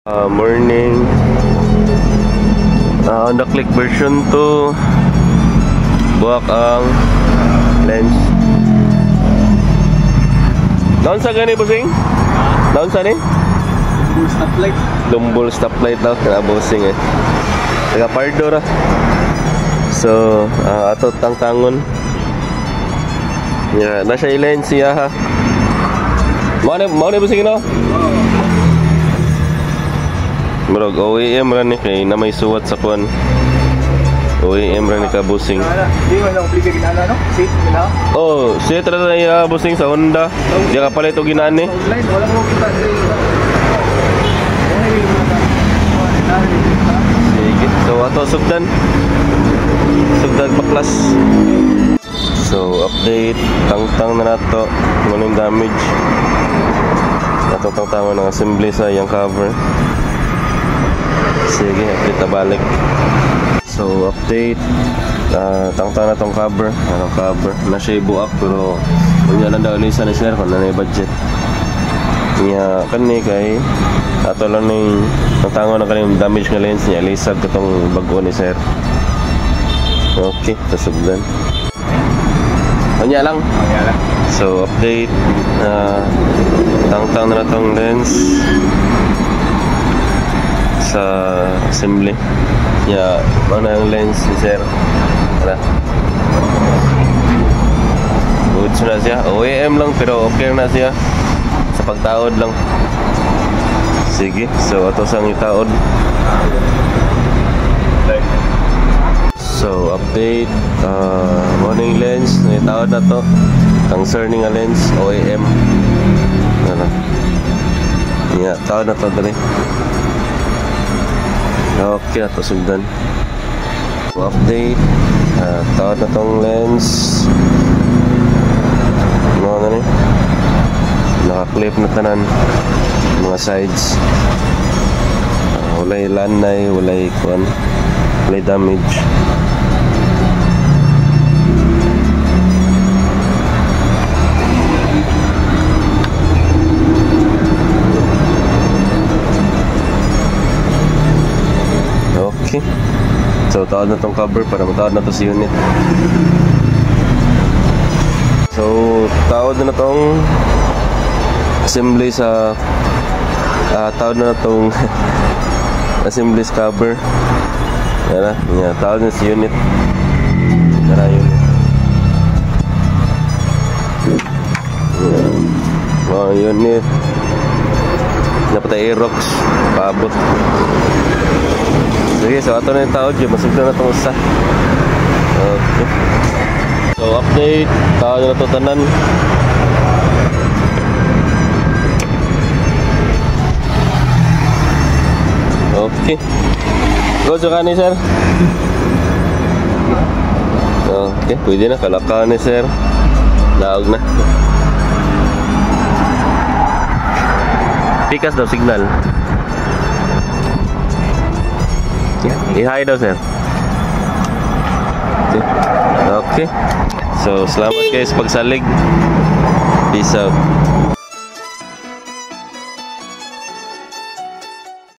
Morning. Honda Click version 2. Buwak ang lens. Naon sa gani bossing? Naon sa ni? Lumbol stoplight. Lumbol stoplight daw na bossing eh. Taga Pardo ra. So, ato tangtangon. Yeah, nasa lens siya ha. Mau na bossing no? Murag OEM ra ni kay na may suwat sa kuan. OEM ra ni ka bossing. Di man lang obliga ginana no? Seat gina. Oh, set ra na bossing sa Honda. Di ka palit og ginani. Online wala mo kita. Sige, so ato sugdan. Sugdan baklas. So update tangtang na nato manong damage. Ato tangtang ng assembly sa yang cover. Sige, update na balik. So, update. Tangtang na tong cover. Anong cover? Na siya ibuak pero kung yan lang daw lisa ni sir kung na may budget. Kanya kani kay ato lang ng tangtango na kanyang damage nga lens niya. Lisag itong bago ni sir. Okay, tasugdan. Kanya lang. So, update. Tangtang na tong lens sa assembly. Ya, mana yung lens ni sir? Tara. Goods na siya. OEM lang pero okay na siya. Sa pagtaod lang. Sige, so ato sang itaod. So, update. Morning lens. Itaod na to. Concerning a lens, OEM. Ano? Ya, taod na to dali. Okay, ato sundan. Update. Tawad na tong lens. Ano na ni? Naka-clip na tanan. Mga sides. Walay lanay, walay kuan. Walay damage. Okay. So, tawad na tong cover para matawad na to si unit. So, tawad na tong assembly sa tawad na tong assembly cover. Yan na. Yan, tawad na si unit. Yan na unit. Yan. Unit. Napatay Aerox. Paabot. Sige, so ato na yung taod yun. Masugdan na itong usa. Okay. So, update. Taod na ito tanan. Okay. Go, so ni sir. Okay, pwede na. Kalaka ni sir. Laog na. Pikas daw signal. I-hi daw sir. Okay. So salamat guys pagsalig. Peace out.